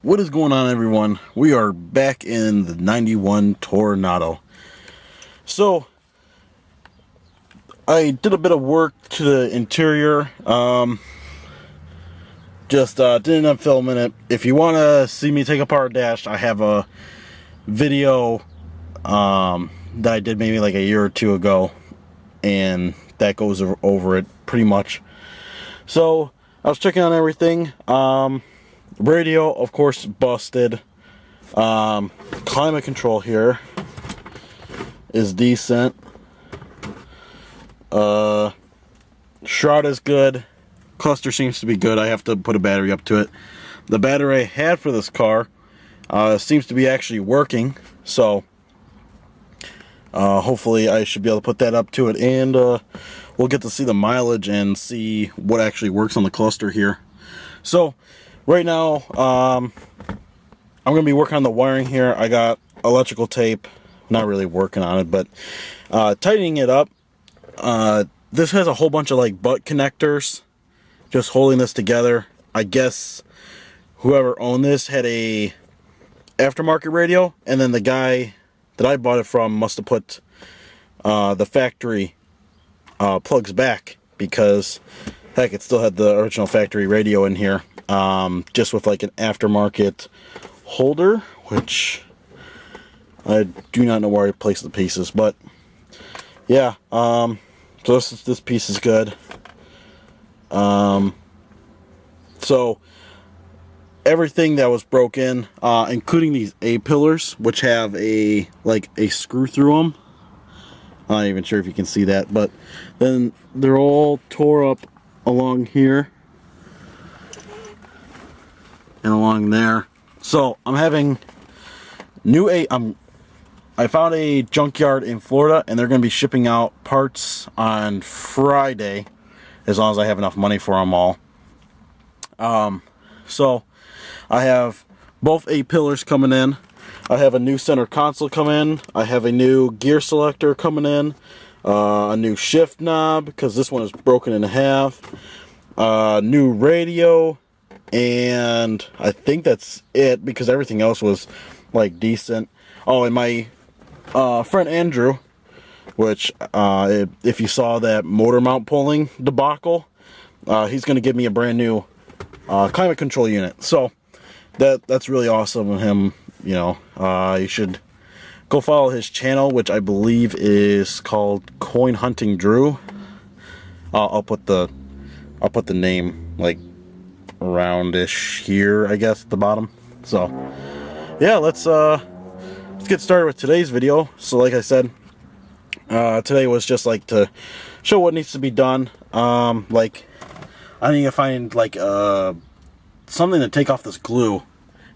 What is going on, everyone? We are back in the 91 Toronado. So, I did a bit of work to the interior. Didn't end up filming it. If you want to see me take apart a dash, I have a video that I did maybe like a year or two ago, and that goes over it pretty much. So, I was checking on everything. Radio, of course, busted. Climate control here is decent. Shroud is good. Cluster seems to be good. I have to put a battery up to it. The battery I had for this car seems to be actually working. So hopefully I should be able to put that up to it, and we'll get to see the mileage and see what actually works on the cluster here. So right now, I'm going to be working on the wiring here. I got electrical tape. Not really working on it, but tightening it up. This has a whole bunch of like butt connectors just holding this together. I guess whoever owned this had a aftermarket radio, and then the guy that I bought it from must have put the factory plugs back, because heck, it still had the original factory radio in here. Just with like an aftermarket holder, which I do not know where I placed the pieces, but yeah, so this piece is good. So everything that was broken, including these A-pillars, which have a screw through them. I'm not even sure if you can see that, but then they're all tore up along here and along there. So I'm having I found a junkyard in Florida, and they're going to be shipping out parts on Friday, as long as I have enough money for them all. So I have both A-pillars coming in. I have a new center console coming in. I have a new gear selector coming in. A new shift knob, because this one is broken in half. New radio. And I think that's it, because everything else was like decent. Oh, and my friend Andrew, which if you saw that motor mount pulling debacle, he's going to give me a brand new climate control unit. So that's really awesome of him. You know, you should go follow his channel, which I believe is called Coin Hunting Drew. I'll put the name like roundish here, I guess, at the bottom. So yeah, let's get started with today's video. So like I said, today was just like to show what needs to be done. Like I need to find like something to take off this glue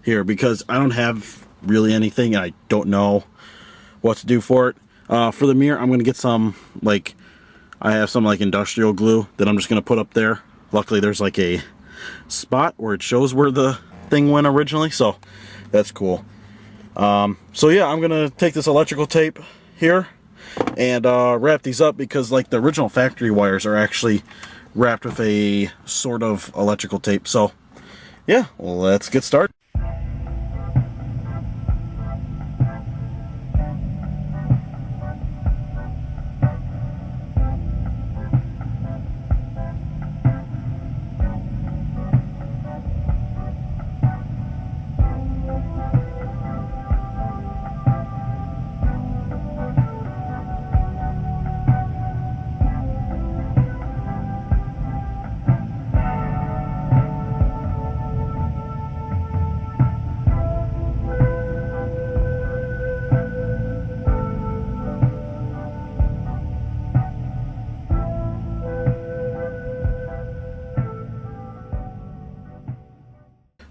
here, because I don't have really anything, and I don't know what to do for it. For the mirror, I'm gonna get some, like, I have some like industrial glue that I'm just gonna put up there. Luckily there's like a spot where it shows where the thing went originally, so that's cool. So yeah, I'm gonna take this electrical tape here and wrap these up, because like the original factory wires are actually wrapped with a sort of electrical tape. So yeah, let's get started.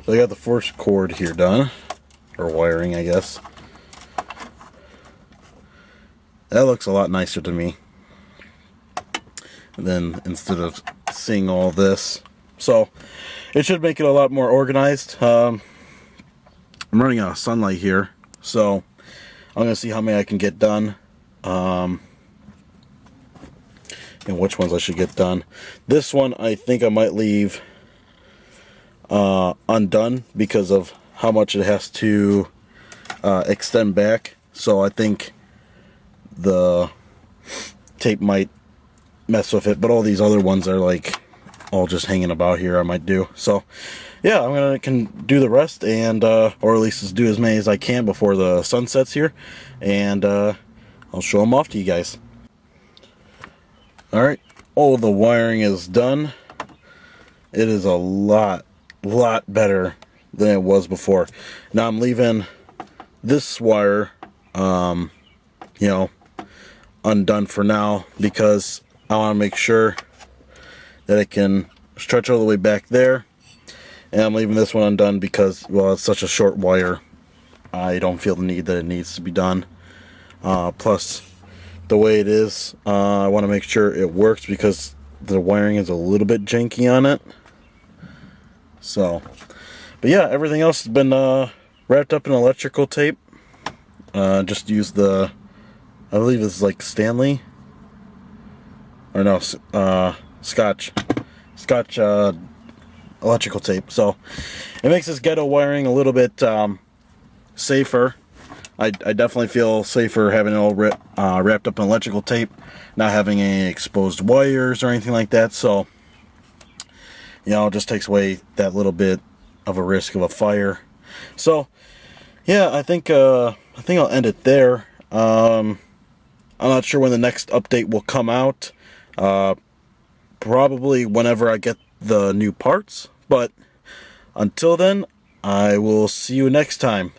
So I got the first cord here done, or wiring, I guess. That looks a lot nicer to me than instead of seeing all this. So it should make it a lot more organized. I'm running out of sunlight here, so I'm gonna see how many I can get done. And which ones I should get done. This one I think I might leave undone because of how much it has to extend back. So I think the tape might mess with it, but all these other ones are like all just hanging about here. I might do. So yeah, I'm gonna can do the rest, and or at least just do as many as I can before the sun sets here, and I'll show them off to you guys. Alright, all the wiring is done. It is a lot better than it was before. Now I'm leaving this wire, you know, undone for now, because I want to make sure that it can stretch all the way back there. And I'm leaving this one undone because, well, it's such a short wire. I don't feel the need that it needs to be done. Plus, the way it is, I want to make sure it works because the wiring is a little bit janky on it. So, but yeah, everything else has been wrapped up in electrical tape. Just use the, I believe it's like Stanley, or no, Scotch electrical tape. So it makes this ghetto wiring a little bit safer. I definitely feel safer having it all wrapped up in electrical tape, not having any exposed wires or anything like that. So, you know, it just takes away that little bit of a risk of a fire. So yeah, I think I'll end it there. I'm not sure when the next update will come out. Probably whenever I get the new parts. But until then, I will see you next time.